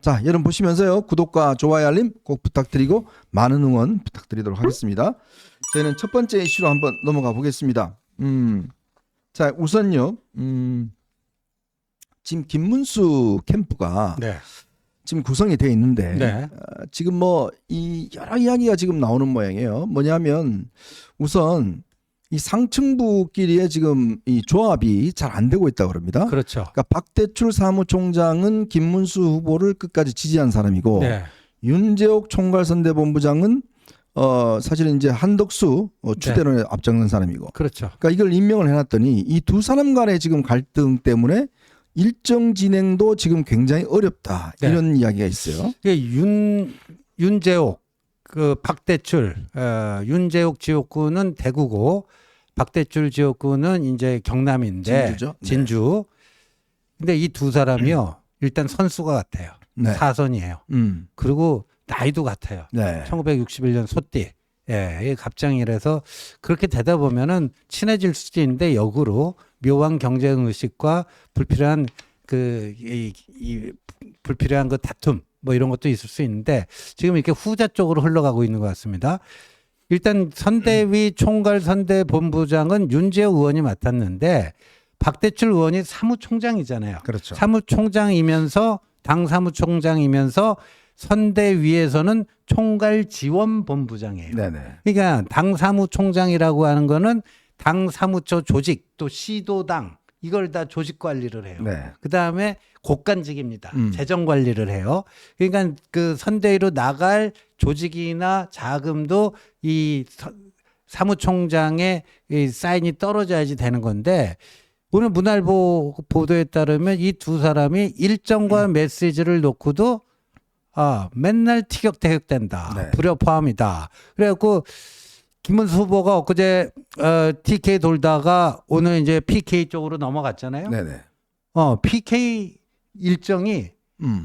자, 여러분 보시면서요. 구독과 좋아요 알림 꼭 부탁드리고 많은 응원 부탁드리도록 하겠습니다. 저희는 첫 번째 이슈로 한번 넘어가 보겠습니다. 자, 우선요. 지금 김문수 캠프가 네. 지금 구성이 돼 있는데 네. 지금 뭐 이 여러 이야기가 지금 나오는 모양이에요. 뭐냐면 우선 이 상층부끼리의 지금 이 조합이 잘 안 되고 있다고 그럽니다. 그렇죠. 그러니까 박대출 사무총장은 김문수 후보를 끝까지 지지한 사람이고 네. 윤재옥 총괄선대본부장은 사실은 이제 한덕수 추대론에 앞장선 사람이고. 그렇죠. 그러니까 이걸 임명을 해놨더니 이 두 사람 간의 지금 갈등 때문에 일정 진행도 지금 굉장히 어렵다 이런 이야기가 있어요. 이게 윤재옥 그 박대출 윤재옥 지역구는 대구고 박대출 지역구는 이제 경남인데 진주죠? 네. 진주. 근데 이 두 사람이요 일단 선수가 같아요. 네. 사선이에요. 그리고 나이도 같아요. 네. 1961년 소띠. 예, 이게 갑장이라서 그렇게 되다 보면은 친해질 수도 있는데 역으로 묘한 경쟁 의식과 불필요한 이 불필요한 그 다툼 뭐 이런 것도 있을 수 있는데 지금 이렇게 후자 쪽으로 흘러가고 있는 것 같습니다. 일단 선대위 총괄 선대본부장은 윤재호 의원이 맡았는데 박대출 의원이 사무총장이잖아요. 그렇죠. 사무총장이면서 당 사무총장이면서 선대위에서는 총괄지원본부장이에요. 네네. 그러니까 당 사무총장이라고 하는 거는 당 사무처 조직 또 시도당 이걸 다 조직 관리를 해요. 네. 그다음에 곳간직입니다. 재정 관리를 해요. 그러니까 그 선대위로 나갈 조직이나 자금도 이 사무총장의 이 사인이 떨어져야지 되는 건데 오늘 문화일보 보도에 따르면 이 두 사람이 일정과 메시지를 놓고도 맨날 티격태격된다. 네. 불협화음이다. 그래갖고 김문수 후보가 엊그제 TK 돌다가 오늘 이제 PK 쪽으로 넘어갔잖아요. 네네. PK 일정이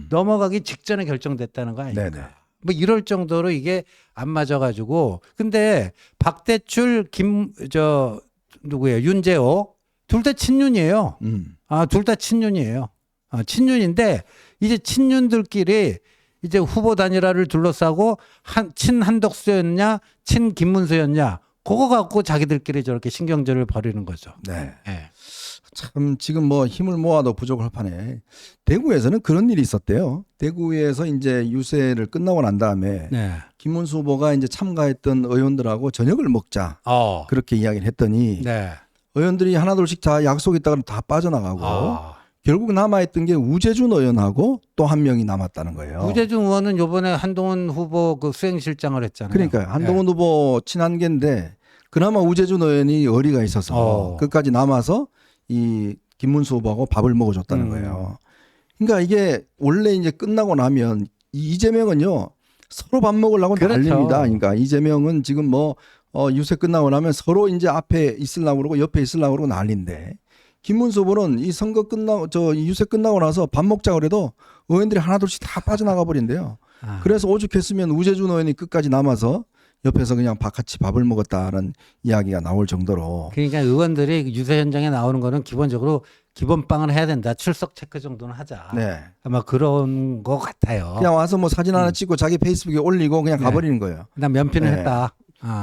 넘어가기 직전에 결정됐다는 거 아닙니까? 네네. 뭐 이럴 정도로 이게 안 맞아가지고 근데 박대출 누구예요? 윤재호 둘 다 친윤이에요. 둘 다 친윤이에요. 친윤인데 이제 친윤들끼리 이제 후보 단일화를 둘러싸고 친 한덕수였냐, 친 김문수였냐, 그거 갖고 자기들끼리 저렇게 신경전을 벌이는 거죠. 네. 네. 참 지금 뭐 힘을 모아도 부족할 판에 대구에서는 그런 일이 있었대요. 대구에서 이제 유세를 끝나고 난 다음에 네. 김문수 후보가 이제 참가했던 의원들하고 저녁을 먹자 그렇게 이야기를 했더니 네. 의원들이 하나둘씩 다 약속 있다가 다 빠져나가고 결국 남아있던 게 우재준 의원하고 또 한 명이 남았다는 거예요. 우재준 의원은 이번에 한동훈 후보 그 수행실장을 했잖아요. 그러니까요. 한동훈 후보 친한계인데 그나마 우재준 의원이 어리가 있어서 끝까지 남아서 이 김문수 후보하고 밥을 먹어줬다는 거예요. 그러니까 이게 원래 이제 끝나고 나면 이재명은요 서로 밥 먹으려고 난립니다. 그러니까 이재명은 지금 뭐 유세 끝나고 나면 서로 이제 앞에 있으려고 그러고 옆에 있으려고 그러고 난리인데 김문수 후보는 이 선거 끝나고 유세 끝나고 나서 밥 먹자 그래도 의원들이 하나둘씩 다 빠져나가 버린대요. 그래서 오죽했으면 우재준 의원이 끝까지 남아서 옆에서 그냥 같이 밥을 먹었다는 이야기가 나올 정도로. 그러니까 의원들이 유세 현장에 나오는 거는 기본적으로 기본빵을 해야 된다. 출석 체크 정도는 하자. 네. 아마 그런 것 같아요. 그냥 와서 뭐 사진 하나 찍고 자기 페이스북에 올리고 그냥 가버리는 거예요. 난 면피는 네. 했다.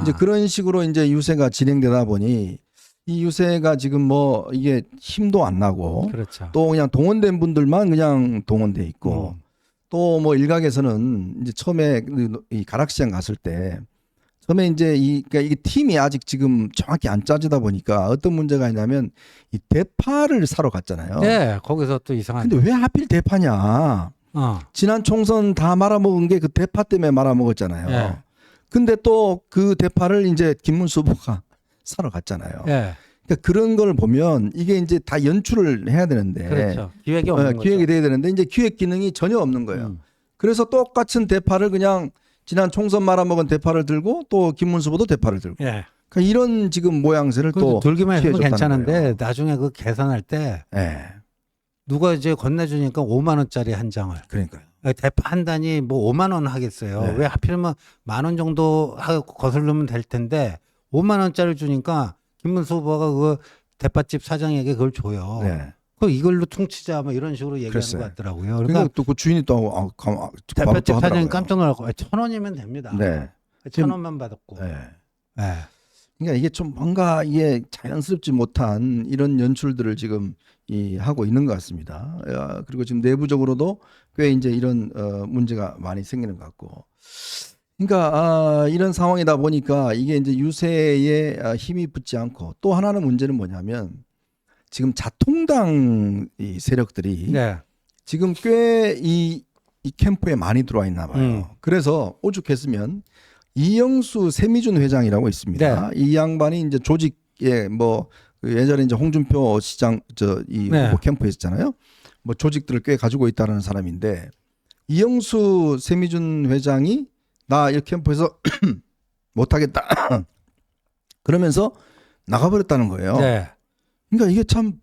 이제 그런 식으로 이제 유세가 진행되다 보니 이 유세가 지금 뭐 이게 힘도 안 나고 그렇죠. 또 그냥 동원된 분들만 그냥 동원돼 있고 또 뭐 일각에서는 이제 처음에 이 가락시장 갔을 때 처음에 이제 그러니까 이게 팀이 아직 지금 정확히 안 짜지다 보니까 어떤 문제가 있냐면 이 대파를 사러 갔잖아요. 네, 거기서 또 이상한. 근데 왜 하필 대파냐? 지난 총선 다 말아먹은 게 그 대파 때문에 말아먹었잖아요. 네. 근데 또 그 대파를 이제 김문수 후보가 사러 갔잖아요. 네. 그러니까 그런 걸 보면 이게 이제 다 연출을 해야 되는데 그렇죠. 기획이 없는 거죠. 기획이 돼야 되는데 이제 기획 기능이 전혀 없는 거예요. 그래서 똑같은 대파를 그냥 지난 총선 말아먹은 대파를 들고 또 김문수 후보도 대파를 들고 예. 그러니까 이런 지금 모양새를 또 들기만 해도 괜찮은데 거예요. 나중에 그 계산할 때 네. 누가 이제 건네주니까 5만 원짜리 한 장을 그러니까요. 대파 한 단이 뭐 5만 원 하겠어요. 네. 왜 하필이면 10,000원 정도 하고 거슬르면 될 텐데 5만 원짜리 주니까 김문수 후보가 그 대파집 사장에게 그걸 줘요. 네. 그 이걸로 퉁치자 뭐 이런 식으로 얘기하는 그랬어요. 것 같더라고요. 그러니까 또 그 주인이 또 대표팀 하더라고요. 사장님 깜짝 놀랐고 1,000원이면 됩니다. 네. 1,000원만 받았고. 네. 네. 그러니까 이게 좀 뭔가 이게 자연스럽지 못한 이런 연출들을 지금 하고 있는 것 같습니다. 그리고 지금 내부적으로도 꽤 이제 이런 문제가 많이 생기는 것 같고. 그러니까 이런 상황이다 보니까 이게 이제 유세에 힘이 붙지 않고 또 하나는 문제는 뭐냐면 지금 자통당 이 세력들이 네. 지금 꽤 이 캠프에 많이 들어와 있나 봐요. 그래서 오죽했으면 이영수 세미준 회장이라고 있습니다. 네. 이 양반이 이제 조직에 뭐 그 예전에 이제 홍준표 시장 이 네. 후보 캠프에 있었잖아요. 뭐 조직들을 꽤 가지고 있다는 사람인데 이영수 세미준 회장이 나 이 캠프에서 못하겠다 그러면서 나가버렸다는 거예요. 네. 그러니까 이게 참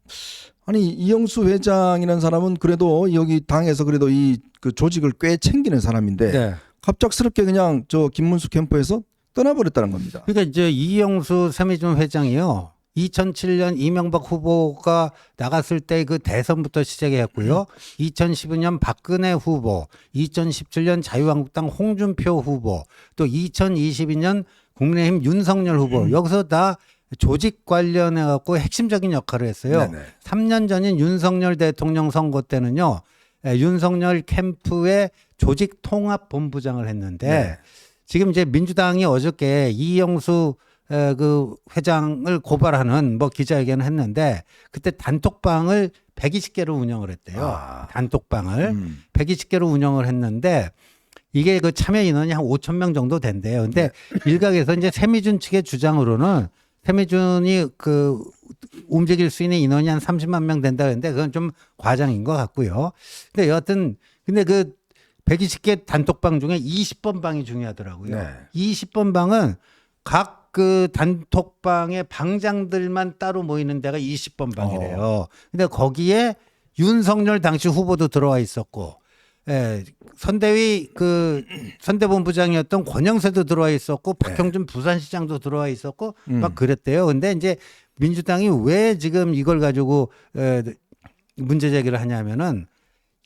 아니 이영수 회장이라는 사람은 그래도 여기 당에서 그래도 이 그 조직을 꽤 챙기는 사람인데 네. 갑작스럽게 그냥 저 김문수 캠프에서 떠나버렸다는 겁니다. 그러니까 이제 이영수 세미준 회장이요. 2007년 이명박 후보가 나갔을 때 그 대선부터 시작했고요. 2012년 박근혜 후보, 2017년 자유한국당 홍준표 후보, 또 2022년 국민의힘 윤석열 후보. 여기서 다 조직 관련해 갖고 핵심적인 역할을 했어요. 네네. 3년 전인 윤석열 대통령 선거 때는요. 윤석열 캠프의 조직 통합 본부장을 했는데 네. 지금 이제 민주당이 어저께 이영수 그 회장을 고발하는 뭐 기자회견을 했는데 그때 단톡방을 120개를 운영을 했대요. 단톡방을 120개로 운영을 했는데 이게 그 참여 인원이 한 5천 명 정도 된대요. 근데 일각에서 이제 세미준 측의 주장으로는 세미준이 그 움직일 수 있는 인원이 한 30만 명 된다 그랬는데 그건 좀 과장인 것 같고요. 근데 여하튼 근데 그 120개 단톡방 중에 20번 방이 중요하더라고요. 네. 20번 방은 각 그 단톡방의 방장들만 따로 모이는 데가 20번 방이래요. 근데 거기에 윤석열 당시 후보도 들어와 있었고, 선대위 그 선대본부장이었던 권영세도 들어와 있었고, 박형준 부산시장도 들어와 있었고, 막 그랬대요. 근데 이제 민주당이 왜 지금 이걸 가지고 문제 제기를 하냐면은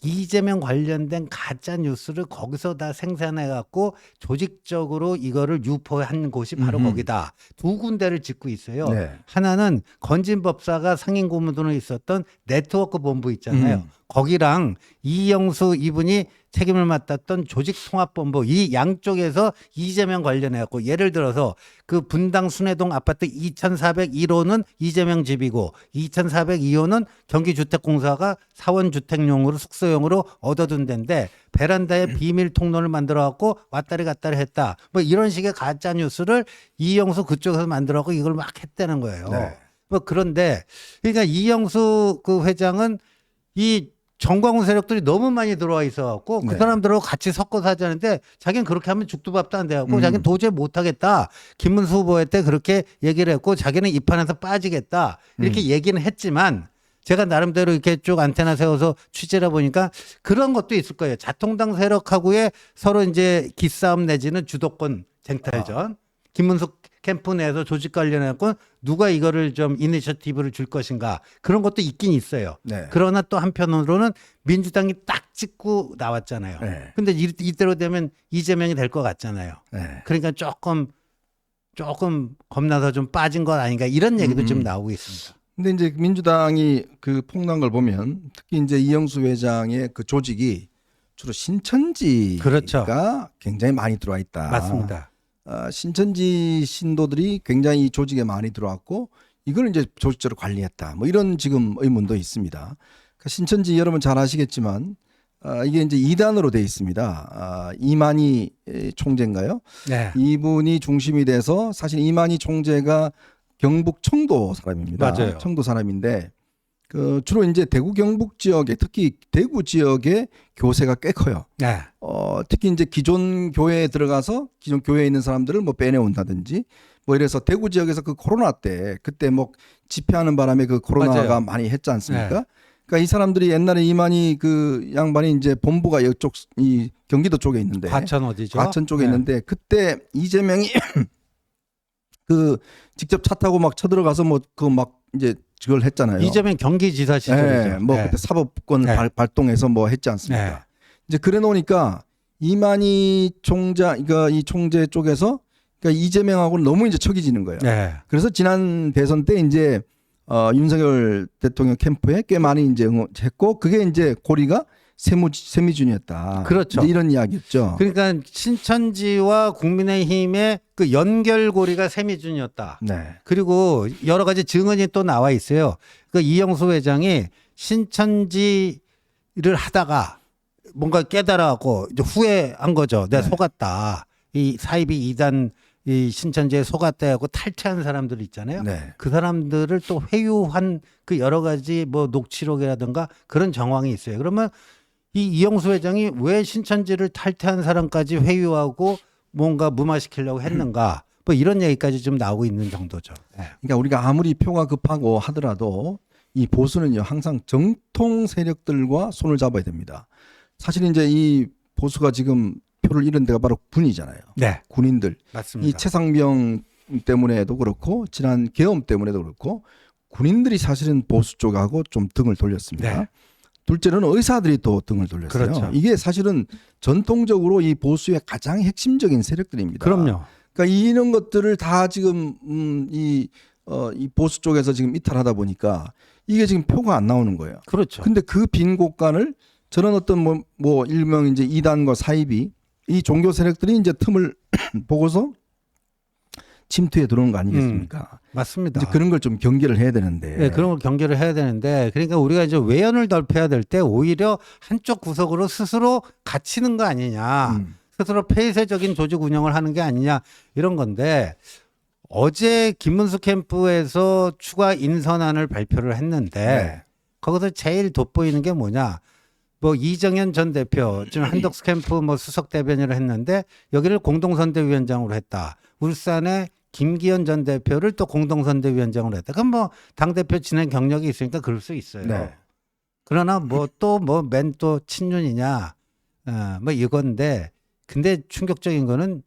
이재명 관련된 가짜 뉴스를 거기서 다 생산해 갖고 조직적으로 이거를 유포한 곳이 바로 거기다. 두 군데를 짓고 있어요. 네. 하나는 건진법사가 상임 고문으로 있었던 네트워크 본부 있잖아요. 거기랑 이영수 이분이 책임을 맡았던 조직통합본부 이 양쪽에서 이재명 관련해갖고 예를 들어서 그 분당 순회동 아파트 2401호는 이재명 집이고 2402호는 경기주택공사가 사원주택용으로 숙소용으로 얻어둔 데인데 베란다에 비밀 통로를 만들어갖고 왔다리 갔다리 했다. 뭐 이런 식의 가짜 뉴스를 이영수 그쪽에서 만들어갖고 이걸 막 했다는 거예요. 네. 뭐 그런데 그러니까 이영수 그 회장은 이 정광훈 세력들이 너무 많이 들어와 있어갖고 그 네. 사람들하고 같이 섞어서 하자는데 자기는 그렇게 하면 죽도 밥도 안 돼갖고 자기는 도저히 못하겠다. 김문수 후보 때 그렇게 얘기를 했고 자기는 이 판에서 빠지겠다. 이렇게 얘기는 했지만 제가 나름대로 이렇게 쭉 안테나 세워서 취재를 보니까 그런 것도 있을 거예요. 자통당 세력하고의 서로 이제 기싸움 내지는 주도권 쟁탈전. 김문수 캠프 내에서 조직 관련해서 누가 이거를 좀 이니셔티브를 줄 것인가 그런 것도 있긴 있어요. 네. 그러나 또 한편으로는 민주당이 딱 찍고 나왔잖아요. 네. 근데 이대로 되면 이재명이 될 것 같잖아요. 네. 그러니까 조금 겁나서 좀 빠진 것 아닌가 이런 얘기도 좀 나오고 있습니다. 근데 이제 민주당이 그 폭로한 걸 보면 특히 이제 이영수 회장의 그 조직이 주로 신천지가 그렇죠. 굉장히 많이 들어와 있다. 맞습니다. 신천지 신도들이 굉장히 이 조직에 많이 들어왔고 이걸 이제 조직적으로 관리했다. 뭐 이런 지금 의문도 있습니다. 그러니까 신천지 여러분 잘 아시겠지만 이게 이제 2단으로 돼 있습니다. 이만희 총재인가요? 네. 이분이 중심이 돼서 사실 이만희 총재가 경북 청도 사람입니다. 맞아요. 청도 사람인데 그 주로 이제 대구 경북 지역에 특히 대구 지역에 교세가 꽤 커요. 네. 특히 이제 기존 교회에 들어가서 기존 교회에 있는 사람들을 뭐 빼내온다든지 뭐 이래서 대구 지역에서 그 코로나 때 그때 뭐 집회하는 바람에 그 코로나가 맞아요. 많이 했지 않습니까? 네. 그러니까 이 사람들이 옛날에 이만희 그 양반이 이제 본부가 이쪽 이 경기도 쪽에 있는데 과천 어디죠? 과천 쪽에 네. 있는데 그때 이재명이 그 직접 차 타고 막 쳐들어가서 뭐 그 막 이제 그걸 했잖아요. 이재명 경기지사 시절이죠. 네, 뭐 네. 그때 사법권 네. 발동해서 뭐 했지 않습니까? 네. 이제 그래 놓으니까 이만희 총장, 그러니까 이 총재 쪽에서 그러니까 이재명하고 너무 이제 척이 지는 거예요. 네. 그래서 지난 대선 때 이제 윤석열 대통령 캠프에 꽤 많이 이제 응원했고 그게 이제 고리가 세미준이었다. 그렇죠. 이제 이런 이야기였죠. 그러니까 신천지와 국민의힘의 그 연결고리가 세미준이었다. 네. 그리고 여러 가지 증언이 또 나와 있어요. 그 이영수 회장이 신천지를 하다가 뭔가 깨달아갖고 이제 후회한 거죠. 내가 네. 속았다. 이 사이비 이단 이 신천지에 속았다 하고 탈퇴한 사람들 있잖아요. 네. 그 사람들을 또 회유한 그 여러 가지 뭐 녹취록이라든가 그런 정황이 있어요. 그러면 이 이영수 회장이 왜 신천지를 탈퇴한 사람까지 회유하고 뭔가 무마시키려고 했는가? 뭐 이런 얘기까지 좀 나오고 있는 정도죠. 네. 그러니까 우리가 아무리 표가 급하고 하더라도 이 보수는요 항상 정통 세력들과 손을 잡아야 됩니다. 사실 이제 이 보수가 지금 표를 잃은 데가 바로 군이잖아요. 네, 군인들. 맞습니다. 이 최상병 때문에도 그렇고 지난 계엄 때문에도 그렇고 군인들이 사실은 보수 쪽하고 좀 등을 돌렸습니다. 네. 둘째로는 의사들이 또 등을 돌렸어요. 그렇죠. 이게 사실은 전통적으로 이 보수의 가장 핵심적인 세력들입니다. 그럼요. 그러니까 이런 것들을 다 지금 이 보수 쪽에서 지금 이탈하다 보니까 이게 지금 표가 안 나오는 거예요. 그렇죠. 근데 그 빈 곳간을 저런 어떤 뭐 일명 이제 이단과 사이비 이 종교 세력들이 이제 틈을 보고서 침투해 들어오는 거 아니겠습니까? 맞습니다. 이제 그런 걸 좀 경계를 해야 되는데. 네, 그런 걸 경계를 해야 되는데, 그러니까 우리가 이제 외연을 넓혀야 될 때 오히려 한쪽 구석으로 스스로 갇히는 거 아니냐, 스스로 폐쇄적인 조직 운영을 하는 게 아니냐 이런 건데, 어제 김문수 캠프에서 추가 인선안을 발표를 했는데 네. 거기서 제일 돋보이는 게 뭐냐? 뭐 이정현 전 대표 지금 한덕수 캠프 뭐 수석 대변인을 했는데 여기를 공동선대위원장으로 했다. 울산에 김기현 전 대표를 또 공동선대위원장으로 했다. 그럼 뭐 당대표 진행 경력이 있으니까 그럴 수 있어요. 네. 그러나 뭐 또 뭐 맨 또 친윤이냐, 뭐 이건데, 근데 충격적인 거는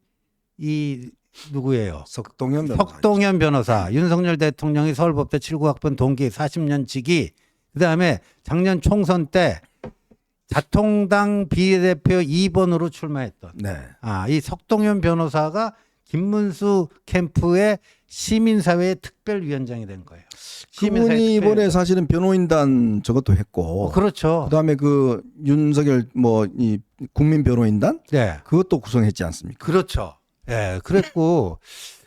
이 누구예요? 석동현 변호사. 석동현 변호사. 윤석열 대통령이 서울법대 79학번 동기 40년 직위. 그다음에 작년 총선 때 자통당 비례대표 2번으로 출마했던 네. 이 석동현 변호사가 김문수 캠프의 시민사회 특별위원장이 된 거예요. 그분이 이번에 사실은 변호인단 저것도 했고, 그렇죠. 그다음에 그 윤석열 뭐 이 국민 변호인단 네, 그것도 구성했지 않습니까? 그렇죠. 예, 그랬고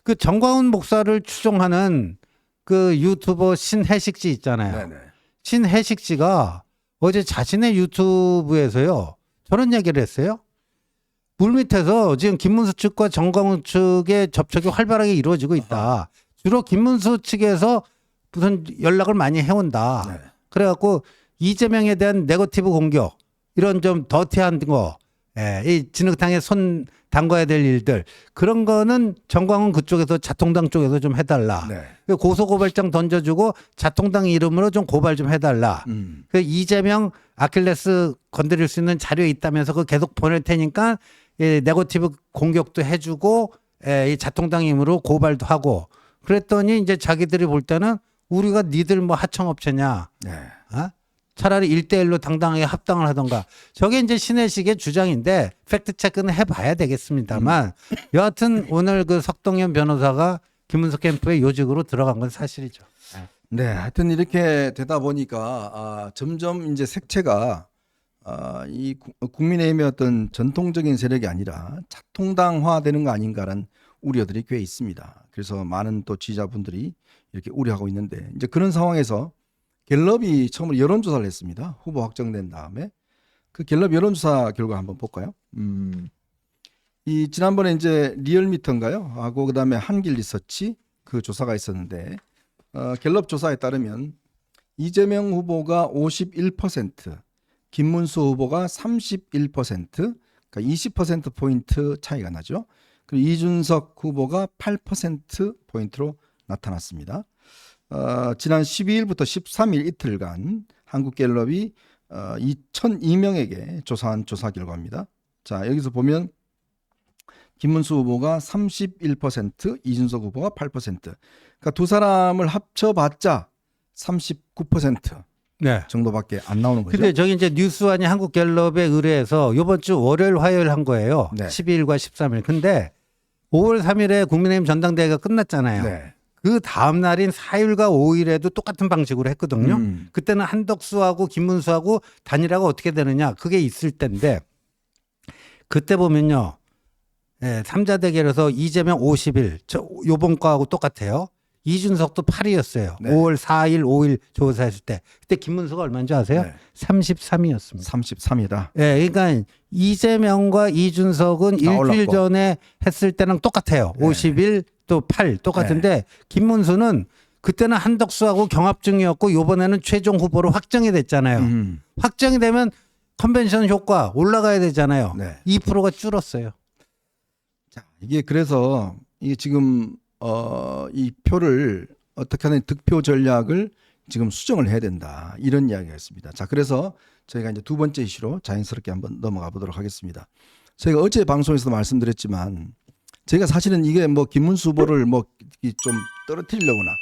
그 정광훈 목사를 추종하는 그 유튜버 신혜식씨 있잖아요. 네네. 신혜식씨가 어제 자신의 유튜브에서요 저런 얘기를 했어요. 물밑에서 지금 김문수 측과 정광훈 측의 접촉이 활발하게 이루어지고 있다. 주로 김문수 측에서 무슨 연락을 많이 해온다. 네. 그래갖고 이재명에 대한 네거티브 공격, 이런 좀 더티한 거, 이 진흙탕에 손 담가야 될 일들, 그런 거는 정광훈 그쪽에서 자통당 쪽에서 좀 해달라. 네. 고소고발장 던져주고 자통당 이름으로 좀 고발 좀 해달라. 그 이재명 아킬레스 건드릴 수 있는 자료 있다면서 그거 계속 보낼 테니까 네거티브 공격도 해주고 이 자통당 힘으로 고발도 하고, 그랬더니 이제 자기들이 볼 때는 우리가 니들 뭐 하청업체냐, 네. 차라리 1대1로 당당하게 합당을 하던가. 저게 이제 신혜식의 주장인데 팩트 체크는 해봐야 되겠습니다만 여하튼 오늘 그 석동현 변호사가 김문수 캠프의 요직으로 들어간 건 사실이죠. 네, 하여튼 이렇게 되다 보니까 점점 이제 색채가 이 국민의힘의 어떤 전통적인 세력이 아니라 자통당화되는 거 아닌가라는 우려들이 꽤 있습니다. 그래서 많은 또 지지자분들이 이렇게 우려하고 있는데, 이제 그런 상황에서 갤럽이 처음으로 여론조사를 했습니다. 후보 확정된 다음에 그 갤럽 여론조사 결과 한번 볼까요? 이 지난번에 이제 리얼미터인가요? 하고 그다음에 한길리서치 그 조사가 있었는데 갤럽 조사에 따르면 이재명 후보가 51%, 김문수 후보가 31%, 그러니까 20% 포인트 차이가 나죠. 그리고 이준석 후보가 8% 포인트로 나타났습니다. 지난 12일부터 13일 이틀간 한국갤럽이 2,002명에게 조사한 조사 결과입니다. 자, 여기서 보면 김문수 후보가 31%, 이준석 후보가 8%. 그러니까 두 사람을 합쳐봤자 39% 네. 정도밖에 안 나오는 거죠. 근데 저기 이제 뉴스완이 한국갤럽에 의뢰해서 이번 주 월요일 화요일 한 거예요. 네. 12일과 13일. 근데 5월 3일에 국민의힘 전당대회가 끝났잖아요. 네. 그 다음 날인 4일과 5일에도 똑같은 방식으로 했거든요. 음. 그때는 한덕수하고 김문수하고 단일화가 어떻게 되느냐 그게 있을 때인데 그때 보면요. 예, 3자 대결에서 이재명 50일, 요번 거하고 똑같아요. 이준석도 8위였어요. 네. 5월 4일, 5일 조사했을 때. 그때 김문수가 얼마인 줄 아세요? 네. 33위였습니다. 33이다. 예, 그러니까 이재명과 이준석은 일주일 올랐고. 전에 했을 때랑 똑같아요. 네. 51, 또 8 똑같은데 김문수는 그때는 한덕수하고 경합중이었고 이번에는 최종 후보로 확정이 됐잖아요. 확정이 되면 컨벤션 효과 올라가야 되잖아요. 네. 2%가 줄었어요. 자, 이게 그래서 이게 지금 이 표를 어떻게 하는 득표 전략을 지금 수정을 해야 된다. 이런 이야기가 있습니다. 자, 그래서 저희가 이제 두 번째 이슈로 자연스럽게 한번 넘어가 보도록 하겠습니다. 저희가 어제 방송에서도 말씀드렸지만 제가 사실은 이게 뭐 김문수 후보를 뭐 좀 떨어뜨리려거나